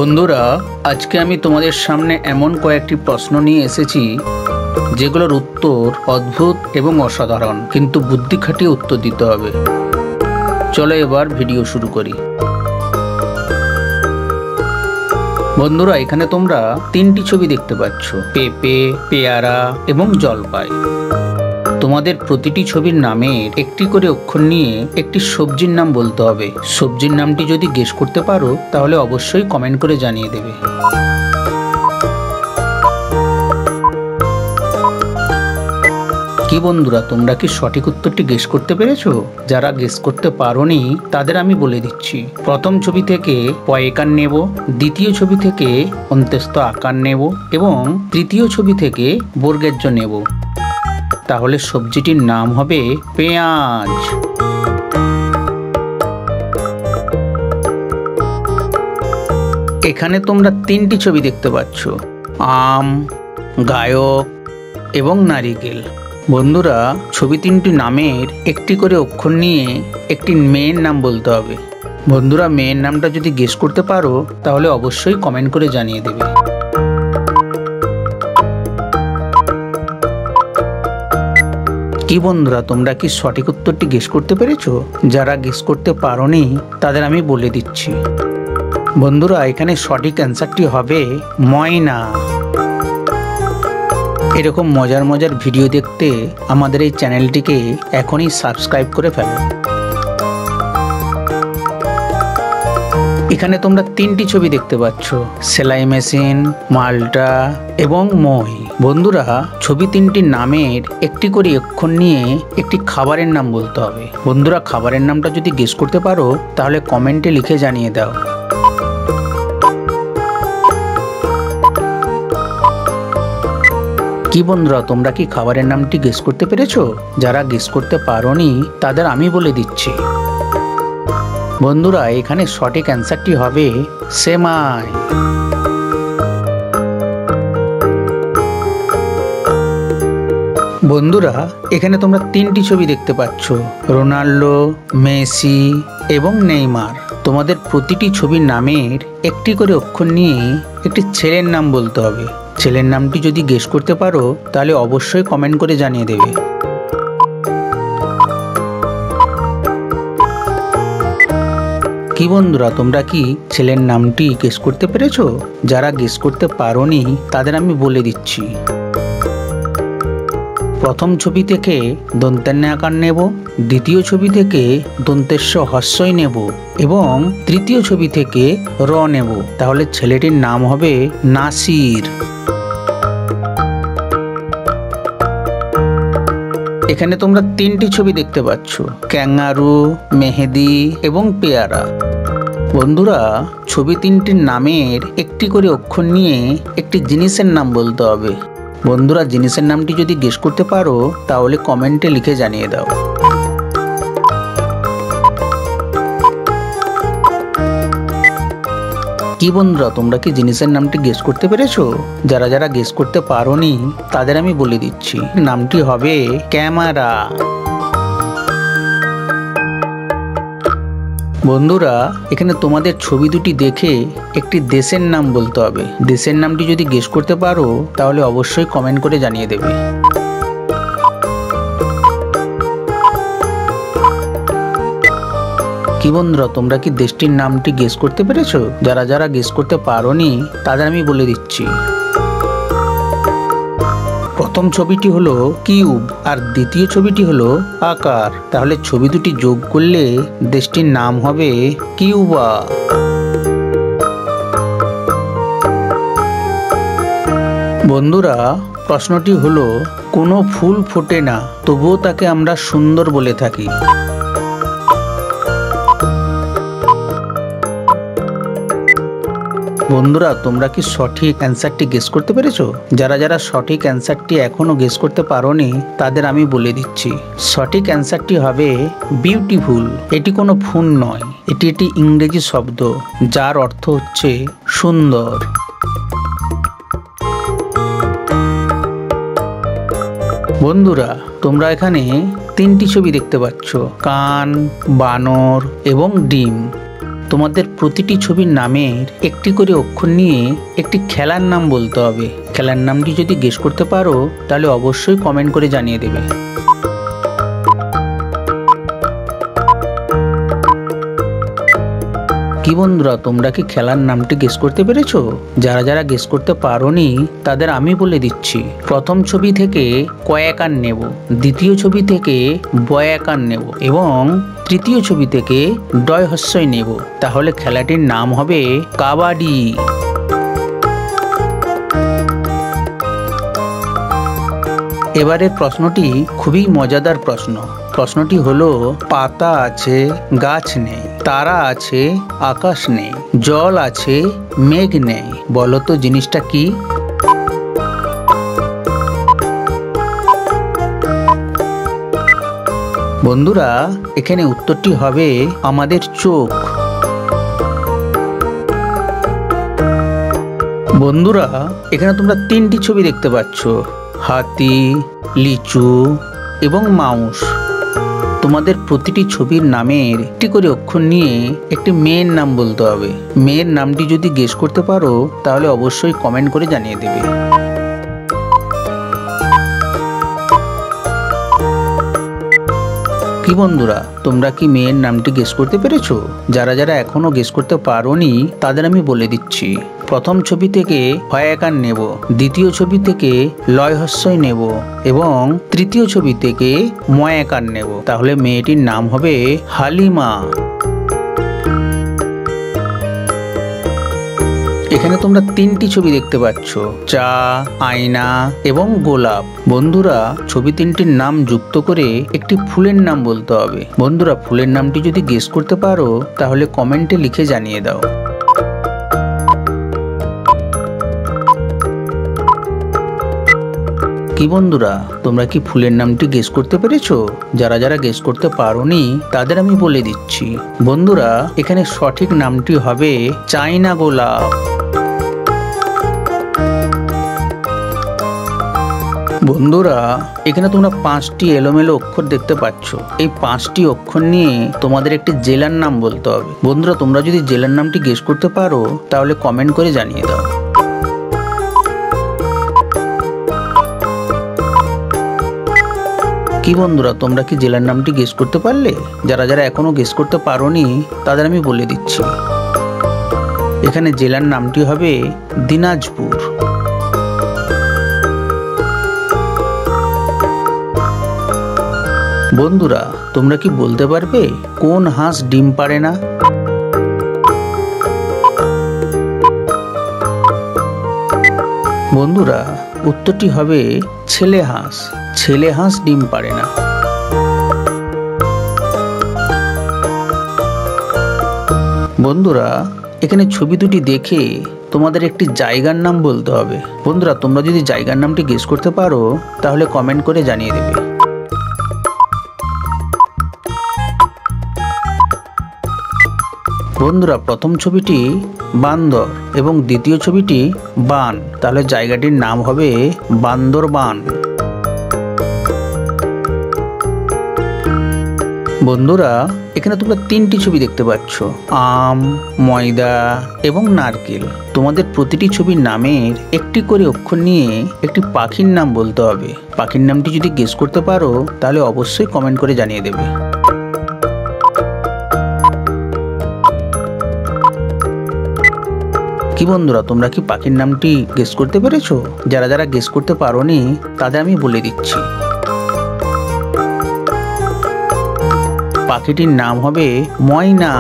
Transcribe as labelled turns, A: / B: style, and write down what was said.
A: বন্ধুরা, আজকে আমি তোমাদের সামনে এমন কয়েকটি প্রশ্ন নিয়ে এসেছি যেগুলোর উত্তর অদ্ভুত এবং অসাধারণ, কিন্তু বুদ্ধি খাটিয়ে উত্তর দিতে হবে। চলো এবার ভিডিও শুরু করি। বন্ধুরা, এখানে তোমরা তিনটি ছবি দেখতে পাচ্ছ, পেঁপে, পেয়ারা এবং জলপাই। তোমাদের প্রতিটি ছবির নামের একটি করে অক্ষর নিয়ে একটি সবজির নাম বলতে হবে। সবজির নামটি যদি গেস করতে পারো তাহলে অবশ্যই কমেন্ট করে জানিয়ে দেবে। কি বন্ধুরা, তোমরা কি সঠিক উত্তরটি গেস করতে পেরেছো? যারা গেস করতে পারোনি তাদের আমি বলে দিচ্ছি। প্রথম ছবি থেকে পয়েকার নেব, দ্বিতীয় ছবি থেকে অন্ত্যস্ত আকার নেব এবং তৃতীয় ছবি থেকে বর্গের জ নেব। তাহলে সবজিটির নাম হবে পেঁয়াজ। এখানে তোমরা তিনটি ছবি দেখতে পাচ্ছ, আম, গায়ক এবং নারিকেল। বন্ধুরা, ছবি তিনটি নামের একটি করে অক্ষর নিয়ে একটি মেয়ের নাম বলতে হবে। বন্ধুরা, মেয়ের নামটা যদি গেস করতে পারো তাহলে অবশ্যই কমেন্ট করে জানিয়ে দেবে। কি বন্ধুরা, তোমরা কি সঠিক উত্তরটি গেস করতে পেরেছো? যারা গেস করতে পারোনি তাদের আমি বলে দিচ্ছি। বন্ধুরা, এখানে সঠিক অ্যান্সারটি হবে ময়না। এরকম মজার মজার ভিডিও দেখতে আমাদের এই চ্যানেলটিকে এখনই সাবস্ক্রাইব করে ফেলো। এখানে তোমরা তিনটি ছবি দেখতে পাচ্ছ, সেলাই মেশিন, মালটা এবং মই। বন্ধুরা, ছবি তিনটির নামের একটি করে অক্ষর নিয়ে একটি খাবারের নাম বলতে হবে। বন্ধুরা, খাবারের নামটা যদি গেস করতে পারো তাহলে কমেন্টে লিখে জানিয়ে দাও। কি বন্ধুরা, তোমরা কি খাবারের নামটি গেস করতে পেরেছো? যারা গেস করতে পারোনি তাদের আমি বলে দিচ্ছি। বন্ধুরা, এখানে সঠিক অ্যান্সারটি হবে সেমাই। বন্ধুরা, এখানে তোমরা তিনটি ছবি দেখতে পাচ্ছ, রোনাল্ডো, মেসি এবং নেইমার। তোমাদের প্রতিটি ছবির নামের একটি করে অক্ষর নিয়ে একটি ছেলের নাম বলতে হবে। ছেলের নামটি যদি গেস করতে পারো তাহলে অবশ্যই কমেন্ট করে জানিয়ে দেবে। কি বন্ধুরা, তোমরা কি ছেলের নামটি গেস করতে পেরেছো? যারা গেস করতে পারোনি তাদের আমি বলে দিচ্ছি। প্রথম ছবি থেকে দন্ত্যান্ন আকার নেব, দ্বিতীয় ছবি থেকে দন্তেস্ব হস্যই নেব এবং তৃতীয় ছবি থেকে র নেব। তাহলে ছেলেটির নাম হবে নাসির। এখানে তোমরা তিনটি ছবি দেখতে পাচ্ছ, ক্যাঙ্গারু, মেহেদি এবং পেয়ারা। বন্ধুরা, ছবি তিনটির নামের একটি করে অক্ষর নিয়ে একটি জিনিসের নাম বলতে হবে। বন্ধুরা, জিনিসের নামটি যদি গেস করতে পারো তাহলে কমেন্টে লিখে জানিয়ে দাও। কি বন্ধুরা, তোমরা কি জিনিসের নামটি গেস করতে পেরেছো? যারা যারা গেস করতে পারোনি তাদের আমি বলে দিচ্ছি, নামটি হবে ক্যামেরা। বন্ধুরা, এখানে তোমাদের ছবি দুটি দেখে একটি দেশের নাম বলতে হবে। দেশের নামটি যদি গেস করতে পারো তাহলে অবশ্যই কমেন্ট করে জানিয়ে দেবে। কি বন্ধুরা, তোমরা কি দেশটির নামটি গেস করতে পেরেছো? যারা যারা গেস করতে পারোনি তাদের আমি বলে দিচ্ছি। প্রথম ছবিটি হলো কিউব আর দ্বিতীয় ছবিটি হলো আকার। তাহলে ছবি দুটি যোগ করলে দেশটির নাম হবে কিউবা। বন্ধুরা, প্রশ্নটি হলো, কোনো ফুল ফোটে না তবুও তাকে আমরা সুন্দর বলে থাকি। বন্ধুরা, তোমরা কি সঠিক অ্যান্সারটি গেস করতে পেরেছো? যারা যারা সঠিক অ্যান্সারটি এখনো গেস করতে পারোনি তাদের আমি বলে দিচ্ছি। সঠিক অ্যান্সারটি হবে বিউটিফুল। এটি কোনো ফুল নয়, এটি একটি ইংরেজি শব্দ যার অর্থ হচ্ছে সুন্দর। বন্ধুরা, তোমরা এখানে তিনটি ছবি দেখতে পাচ্ছ, কান, বানর এবং ডিম। তোমাদের প্রতিটি ছবির নামের একটি করে অক্ষর নিয়ে একটি খেলার নাম বলতে হবে। খেলার নামটি যদি গেস করতে পারো তাহলে অবশ্যই কমেন্ট করে জানিয়ে দেবে। কি বন্ধুরা, তোমরা কি খেলার নামটি গেস করতে পেরেছো? যারা যারা গেস করতে পারোনি তাদের আমি বলে দিচ্ছি। প্রথম ছবি থেকে কয়েকার নেব, দ্বিতীয় ছবি থেকে বয়াকার নেব এবং তৃতীয় ছবি থেকে ডয় হস্যই নেব। তাহলে খেলাটির নাম হবে কাবাডি। এবারের প্রশ্নটি খুবই মজাদার প্রশ্ন। প্রশ্নটি হলো, পাতা আছে গাছ নেই, তারা আছে আকাশ নেই, জল আছে মেঘ নেই, বলো তো জিনিসটা কি? বন্ধুরা, এখানে উত্তরটি হবে আমাদের চোখ। বন্ধুরা, এখানে তোমরা তিনটি ছবি দেখতে পাচ্ছ, হাতি, লিচু এবং মাউস। তোমাদের প্রতিটি ছবির নামের একটি করে অক্ষর নিয়ে একটি মেয়ের নাম বলতে হবে। মেয়ের নামটি যদি গেস করতে পারো তাহলে অবশ্যই কমেন্ট করে জানিয়ে দেবে। কি বন্ধুরা, তোমরা কি মেয়ের নামটি গেস করতে পেরেছো? যারা যারা এখনো গেস করতে পারোনি তাদের আমি বলে দিচ্ছি। প্রথম ছবি থেকে হয়াকার নেব, দ্বিতীয় ছবি থেকে লয় হস্যই নেব এবং তৃতীয় ছবি থেকে ময়াকার নেব। তাহলে মেয়েটির নাম হবে হালিমা। এখানে তোমরা তিনটি ছবি দেখতে পাচ্ছ, চা, আয়না এবং গোলাপ। বন্ধুরা, ছবি তিনটির নাম যুক্ত করে একটি ফুলের নাম বলতে হবে। বন্ধুরা, ফুলের নামটি যদি গেস করতে পারো তাহলে কমেন্টে লিখে জানিয়ে দাও। কি বন্ধুরা, তোমরা কি ফুলের নামটি গেস করতে পেরেছো? যারা যারা গেস করতে পারোনি তাদের আমি বলে দিচ্ছি। বন্ধুরা, এখানে সঠিক নামটি হবে চাইনা গোলাপ। বন্ধুরা, এখানে তোমরা 5টি এলোমেলো অক্ষর দেখতে পাচ্ছ। এই 5টি অক্ষর নিয়ে তোমাদের একটি জেলার নাম বলতে হবে। বন্ধুরা, তোমরা যদি জেলার নামটি গেস করতে পারো তাহলে কমেন্ট করে জানিয়ে দাও। কি বন্ধুরা, তোমরা কি জেলার নামটি গেস করতে পারলে? যারা যারা এখনো গেস করতে পারোনি তাদের আমি বলে দিচ্ছি। এখানে জেলার নামটি হবে দিনাজপুর। বন্ধুরা, তোমরা কি বলতে পারবে কোন হাঁস ডিম পাড়ে না? বন্ধুরা, উত্তরটি হবে ছেলে হাঁস। ছেলে হাঁস ডিম পাড়ে না। বন্ধুরা, এখানে ছবি দুটি দেখে তোমাদের একটি জায়গার নাম বলতে হবে। বন্ধুরা, তোমরা যদি জায়গার নামটি গেস করতে পারো তাহলে কমেন্ট করে জানিয়ে দেবে। বন্ধুরা, প্রথম ছবিটি বান্দর এবং দ্বিতীয় ছবিটি বান। তাহলে জায়গাটির নাম হবে বান্দরবান। বন্ধুরা, এখানে তোমরা 3টি ছবি দেখতে পাচ্ছ, আম, ময়দা এবং নারকেল। তোমাদের প্রতিটি ছবির নামের একটি করে অক্ষর নিয়ে একটি পাখির নাম বলতে হবে। পাখির নামটি যদি গেস করতে পারো তাহলে অবশ্যই কমেন্ট করে জানিয়ে দেবে। কি বন্ধুরা, তোমরা কি পাখির নামটি গেস করতে পেরেছো? যারা যারা গেস করতে পারোনি তাদের আমি বলে দিচ্ছি। পাখিটির নাম হবে ময়না।